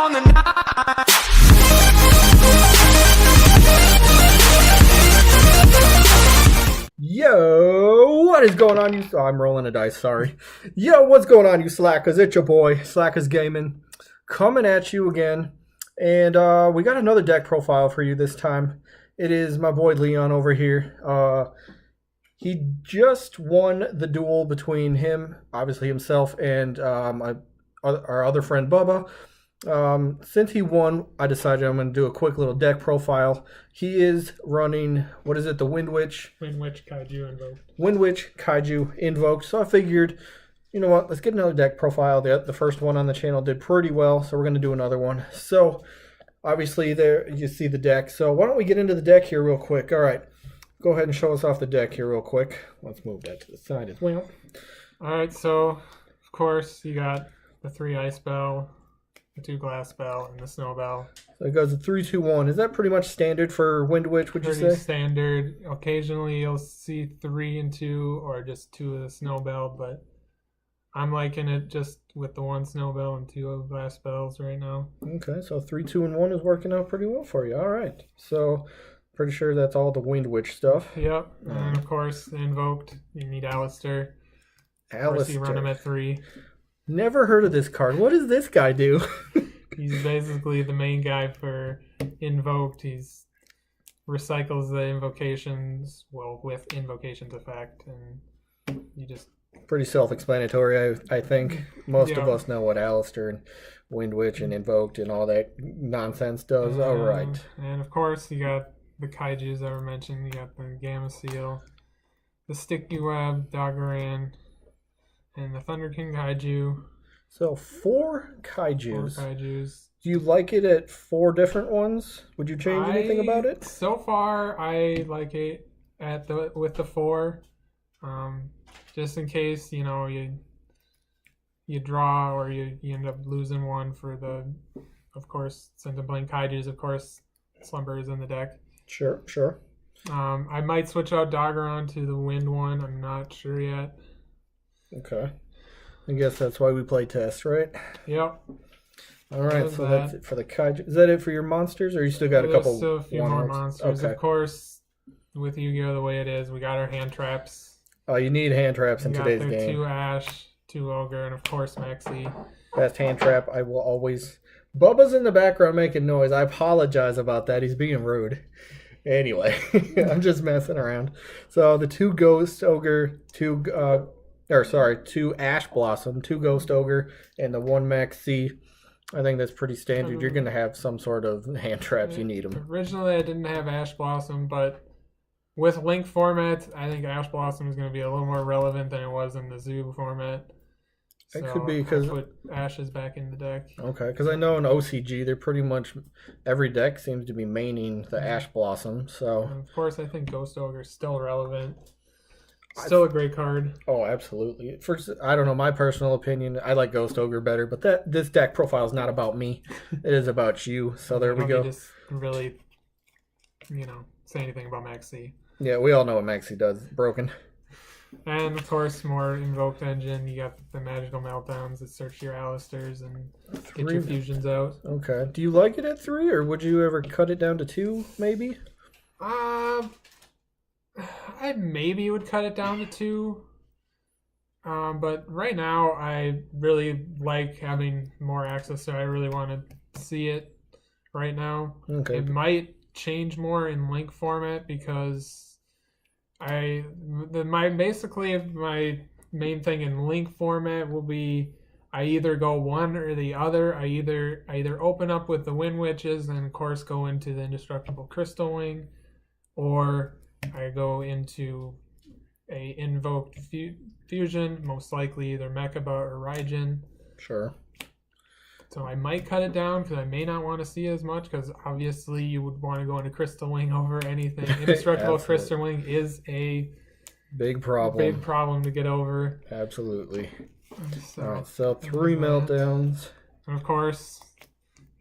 on the night. Yo, what is going on, you? Oh, I'm rolling a dice, sorry. Yo, what's going on, you slackers? It's your boy, Slackers Gaming, coming at you again. And we got another deck profile for you this time. It is my boy Leon over here. He just won the duel between him, obviously himself, and our other friend Bubba. Since he won, I decided I'm going to do a quick little deck profile. He is running, what is it, the WindWitch Kaiju Invoked. WindWitch Kaiju Invoked. So I figured, you know what, let's get another deck profile. The first one on the channel did pretty well, so we're going to do another one. So obviously there you see the deck. So why don't we get into the deck here real quick. All right, go ahead and show us off the deck here real quick. Let's move that to the side as well. All right, so of course you got the 3 Ice Bell, the 2 Glass Bell, and the Snow Bell. So it goes to 3, 2, 1. Is that pretty much standard for WindWitch, would you say? Pretty standard. Occasionally you'll see 3 and 2 or just 2 of the Snow Bell, but I'm liking it just with the 1 Snow Bell and 2 Glass Bells right now. Okay, so 3, 2, and 1 is working out pretty well for you. All right. So pretty sure that's all the WindWitch stuff. Yep. And of course, the Invoked, you need Alistair. Of course, you run him at 3. Never heard of this card. What does this guy do? He's basically the main guy for Invoked. He's recycles the invocations, well, with invocations effect, and you just... Pretty self-explanatory, I think. Most of us know what Alistair and WindWitch and Invoked and all that nonsense does. All right. And of course, you got the Kaijus that were mentioned. You got the Gamma Seal, the Sticky Web, Doggeran, and the Thunder King Kaiju. So 4 Kaijus. 4 Kaijus. Do you like it at 4 different ones? Would you change anything about it? So far, I like it with the 4. Just in case, you know, you draw or you end up losing one for the, of course, since I'm playing Kaijus, of course, Slumber is in the deck. Sure. I might switch out Doggeron to the Wind one. I'm not sure yet. Okay. I guess that's why we play test, right? Yep. All right, so that's it for the Kaiju. Is that it for your monsters, or you still got a couple? Still a few more monsters. Okay. Of course, with Yu-Gi-Oh! The way it is, we got our hand traps. Oh, you need hand traps in today's game. 2 Ash, 2 Ogre, and of course Maxi. Best hand trap. I will always... Bubba's in the background making noise. I apologize about that. He's being rude. Anyway, I'm just messing around. So the 2 Ghost Ogre, 2 Ash Blossom, 2 Ghost Ogre, and the 1 Maxi. I think that's pretty standard. You're going to have some sort of hand traps. You need them. Originally, I didn't have Ash Blossom, but with Link format, I think Ash Blossom is going to be a little more relevant than it was in the Zoo format. It could be because put Ashes back in the deck. Okay, because I know in OCG, they're pretty much every deck seems to be maining the Ash Blossom. So and of course, I think Ghost Ogre is still relevant. Still a great card. Oh, absolutely. First, I don't know, my personal opinion, I like Ghost Ogre better, but this deck profile is not about me. It is about you. So there we go. Just really, say anything about Maxi. Yeah, we all know what Maxi does. Broken. And of course, more Invoked Engine. You got the Magical Meltdowns that search your Alistairs and get your fusions out. Okay. Do you like it at 3, or would you ever cut it down to 2, maybe? I maybe would cut it down to 2. But right now, I really like having more access, so I really want to see it right now. Okay. It might change more in Link format because my main thing in Link format will be I either go one or the other. I either open up with the Wind Witches and of course go into the Indestructible Crystal Wing, or I go into a Invoked Fusion, most likely either Mechaba or Raijin. Sure. So I might cut it down because I may not want to see as much because obviously you would want to go into Crystal Wing over anything. Indestructible Crystal Wing is a big problem to get over. Absolutely. So, all right, so 3 meltdowns. And of course,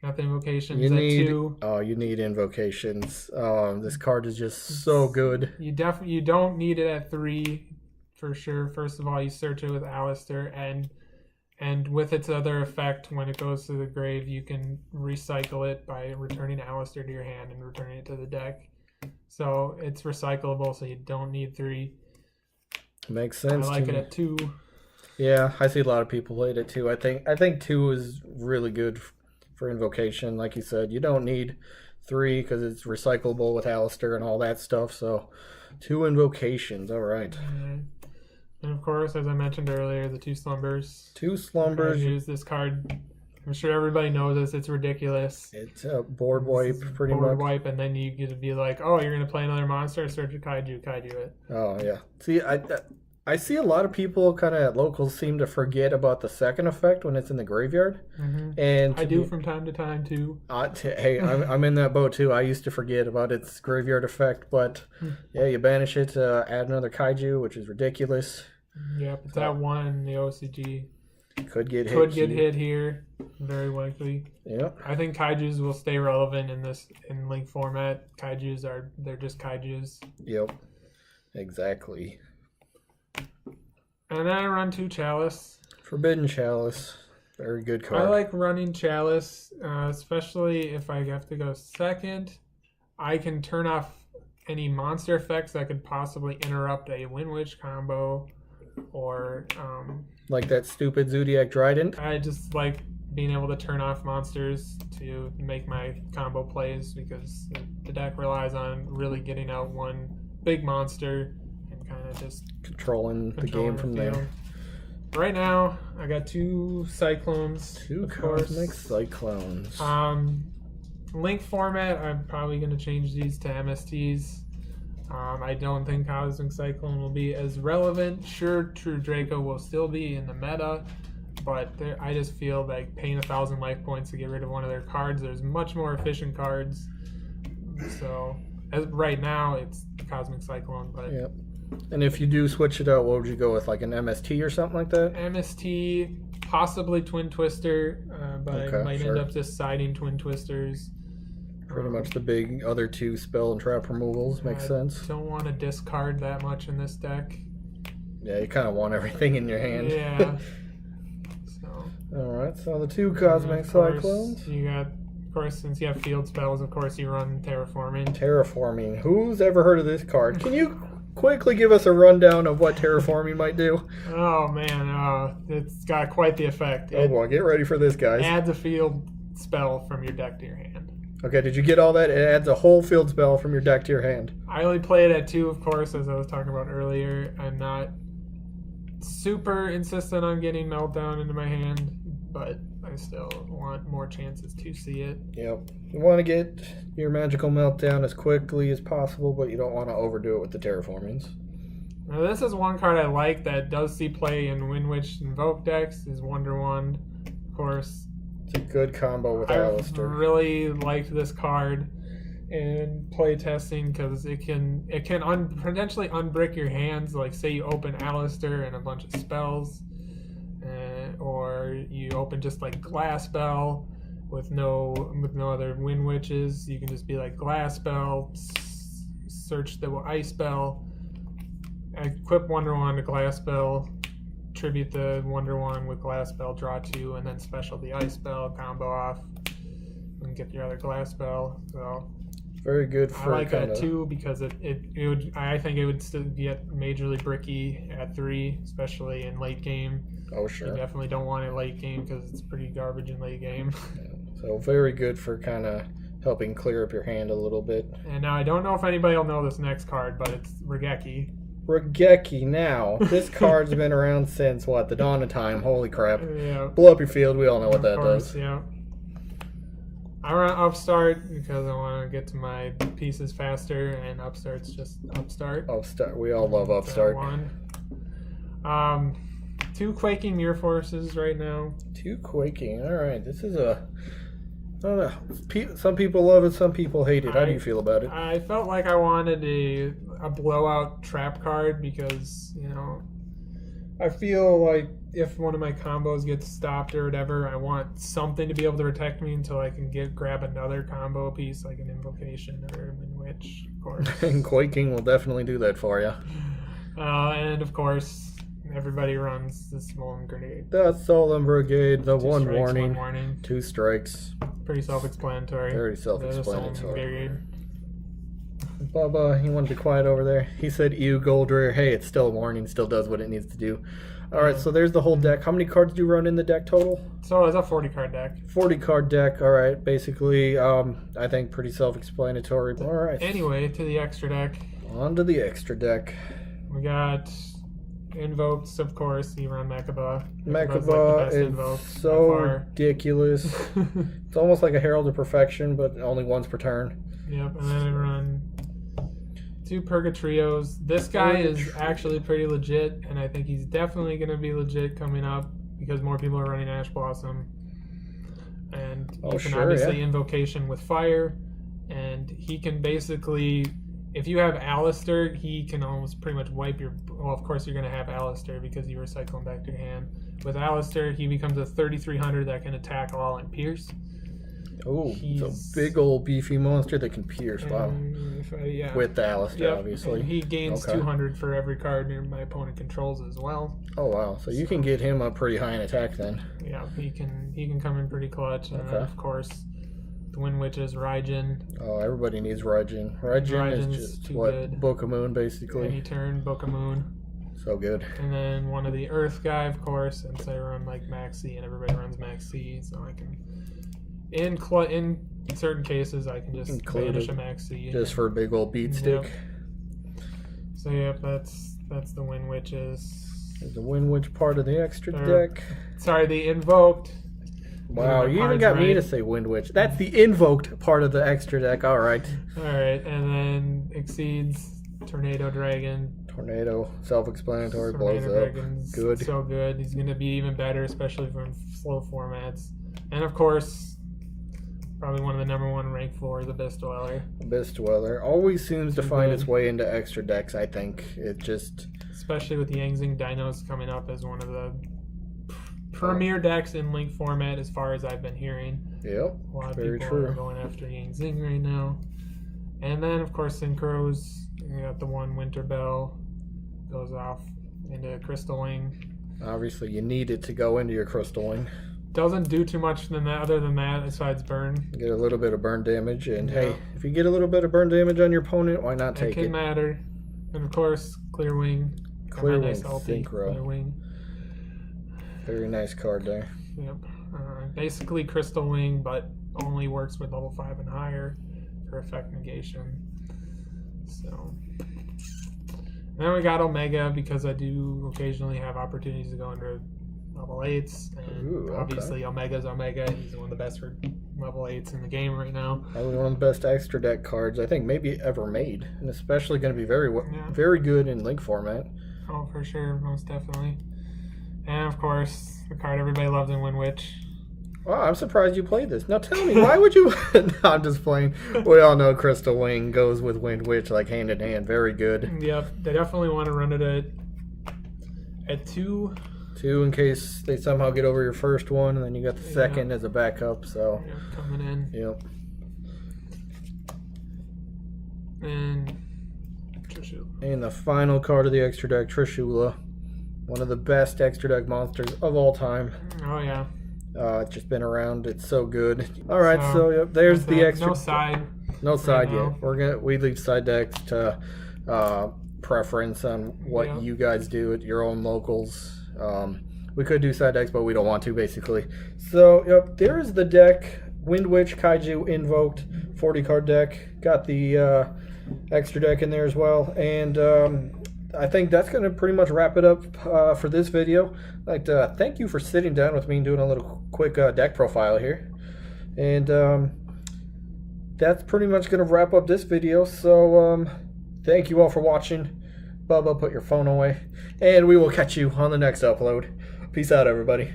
got the invocations you need, at 2. Oh, you need invocations. This card is just so good. You don't need it at 3 for sure. First of all, you search it with Alistair, and And with its other effect, when it goes to the grave, you can recycle it by returning Alistair to your hand and returning it to the deck. So it's recyclable, so you don't need 3. Makes sense. I like to it me. at 2. Yeah, I see a lot of people played it too. I think 2 is really good for invocation. Like you said, you don't need 3 because it's recyclable with Alistair and all that stuff. So 2 invocations. All right. And of course, as I mentioned earlier, the 2 slumbers. 2 slumbers. Use this card. I'm sure everybody knows this. It's ridiculous. It's a board wipe, pretty board much. wipe, and then you get to be like, oh, you're gonna play another monster. Search a kaiju it. Oh yeah. See, I see a lot of people kind of at locals seem to forget about the second effect when it's in the graveyard, and I do from time to time too. Hey, I'm in that boat too. I used to forget about its graveyard effect, but yeah, you banish it to add another kaiju, which is ridiculous. Yep, it's at 1 in the OCG. Could get hit here, very likely. Yep. I think kaijus will stay relevant in Link format. They're just kaijus. Yep. Exactly. And then I run 2 Chalice. Forbidden Chalice. Very good card. I like running Chalice, especially if I have to go second. I can turn off any monster effects that could possibly interrupt a WindWitch combo, or like that stupid Zodiac Trident. I just like being able to turn off monsters to make my combo plays, because the deck relies on really getting out one big monster and kind of just controlling the game from there. Right now, I got 2 Cyclones. 2 Cosmic Cyclones. Link format, I'm probably going to change these to MSTs. I don't think Cosmic Cyclone will be as relevant. Sure, True Draco will still be in the meta, but I just feel like paying 1,000 life points to get rid of one of their cards, there's much more efficient cards. So, as right now, it's Cosmic Cyclone. But yep. And if you do switch it out, what would you go with? Like an MST or something like that? MST, possibly Twin Twister, but okay, I might end up just siding Twin Twisters. Pretty much the big other 2 spell and trap removals. Makes sense. Don't want to discard that much in this deck. Yeah, you kind of want everything in your hand. Yeah. So. Alright, so the 2 Cosmic Cyclones. You got, of course, since you have field spells, of course you run Terraforming. Terraforming. Who's ever heard of this card? Can you quickly give us a rundown of what Terraforming might do? Oh man, it's got quite the effect. Oh boy, get ready for this, guys. Adds a field spell from your deck to your hand. Okay, did you get all that? It adds a whole field spell from your deck to your hand. I only play it at 2, of course, as I was talking about earlier. I'm not super insistent on getting Meltdown into my hand, but I still want more chances to see it. Yep. You want to get your Magical Meltdown as quickly as possible, but you don't want to overdo it with the Terraformings. Now, this is one card I like that does see play in WindWitch Invoked decks, is Wonder Wand, of course. It's a good combo with Alistair. I really liked this card in play testing because it can potentially unbrick your hands. Like, say you open Alistair and a bunch of spells, or you open just like Glass Spell with no other Wind Witches. You can just be like Glass Spell, search the Ice Spell, equip Wonder Wand to Glass Spell, tribute the Wonder Wand with Glass Spell, draw 2, and then special the Ice Spell, combo off, and get your other Glass Spell. So very good for I like that too, because I think it would still get majorly bricky at 3, especially in late game. Oh sure. You definitely don't want it late game because it's pretty garbage in late game. Yeah. So very good for kind of helping clear up your hand a little bit. And now I don't know if anybody will know this next card, but it's Regeki. Regeki now. This card's been around since what? The dawn of time. Holy crap. Yeah. Blow up your field. We all know what that does. Yeah. I run Upstart because I want to get to my pieces faster, and Upstart's just Upstart. Upstart. We all love Upstart. 2 Quaking Mirror Forces right now. 2 Quaking. All right. This is a... I don't know. Some people love it, some people hate it. How do you feel about it? I felt like I wanted a blowout trap card because, I feel like if one of my combos gets stopped or whatever, I want something to be able to protect me until I can grab another combo piece like an Invocation or a Windwitch, of course. And Quaking will definitely do that for you. And of course, everybody runs the Swollen Grenade. The Solemn Brigade, the Two one strikes, warning, one warning. 2 strikes. Pretty self-explanatory. Very The self-explanatory. Solemn Brigade. Bubba, he wanted to be quiet over there. He said, ew, gold rare. Hey, it's still a warning, still does what it needs to do. Alright, so there's the whole deck. How many cards do you run in the deck total? So it's a 40 card deck. 40 card deck, alright. Basically, I think pretty self-explanatory. Alright. Anyway, to the extra deck. On to the extra deck. We got Invokes, of course. You run Mechaba. Mechaba is invoke so by far. ridiculous. It's almost like a Herald of Perfection, but only once per turn. Yep, and then I run 2 Purgatrios. This guy is actually pretty legit, and I think he's definitely going to be legit coming up because more people are running Ash Blossom. And you can obviously Invocation with fire, and he can basically, if you have Alistair, he can almost pretty much wipe your... Well, of course you're going to have Alistair because you recycle him back to your hand. With Alistair, he becomes a 3300 that can attack all and pierce. Oh, it's a big old beefy monster that can pierce. Wow. Yeah. With the Alistair, obviously. And he gains 200 for every card my opponent controls as well. Oh wow! So you can get him up pretty high in attack then. Yeah, he can come in pretty clutch, and then of course the WindWitch is Raijin. Oh, everybody needs Raijin. Raijin is just what Book of Moon basically. Any turn, Book of Moon. So good. And then one of the Earth guy, of course, since I run like Max C and everybody runs Max C, so I can in certain cases I can just banish a Max C. Just for a big old beat stick. So yep, that's the WindWitches. There's the WindWitch part of the extra deck. Sorry, the Invoked. Wow, you even got me to say WindWitch. That's the Invoked part of the extra deck. All right. All right, and then Exceeds, Tornado Dragon. Tornado, self-explanatory, blows up. Good. So good. He's going to be even better, especially from slow formats. And of course, probably one of the #1 ranked floors, Abyss Dweller. Abyss Dweller always seems to find its way into extra decks, I think. It just... Especially with the Yangzing Dinos coming up as one of the premier decks in Link format, as far as I've been hearing. Yep, a lot of people are going after Yangzing right now. And then, of course, Synchros. You got the one Winter Bell. Goes off into Crystal Wing. Obviously, you need it to go into your Crystal Wing. Doesn't do too much other than that, besides burn. Get a little bit of burn damage, and hey, if you get a little bit of burn damage on your opponent, why not take it? It can matter. And of course, Clear Wing. Clear Wing, nice Synchro. Clear Wing. Very nice card there. Yep. Basically Crystal Wing, but only works with level 5 and higher for effect negation. So... Then we got Omega, because I do occasionally have opportunities to go into level 8s. And obviously Omega's Omega. He's one of the best for level 8s in the game right now. Probably one of the best extra deck cards I think maybe ever made. And especially going to be very good in Link format. Oh, for sure. Most definitely. And of course, the card everybody loves in WindWitch. Wow, I'm surprised you played this. Now tell me, why would you... No, I'm just playing. We all know Crystal Wing goes with WindWitch like hand in hand. Very good. Yep, they definitely want to run it at 2. 2 in case they somehow get over your first one, and then you got the second as a backup. So coming in. Yep. And Trishula. And the final card of the extra deck, Trishula. One of the best extra deck monsters of all time. Oh, yeah. It's just been around. It's so good. All right, so yep, there's the extra. No side. No side yet. We leave side decks to preference on what you guys do at your own locals. We could do side decks, but we don't want to, basically. So yep, there's the deck. WindWitch Kaiju Invoked 40 card deck. Got the extra deck in there as well, and I think that's going to pretty much wrap it up for this video. I'd like to thank you for sitting down with me and doing a little quick deck profile here. And that's pretty much going to wrap up this video. So thank you all for watching. Bubba, put your phone away. And we will catch you on the next upload. Peace out, everybody.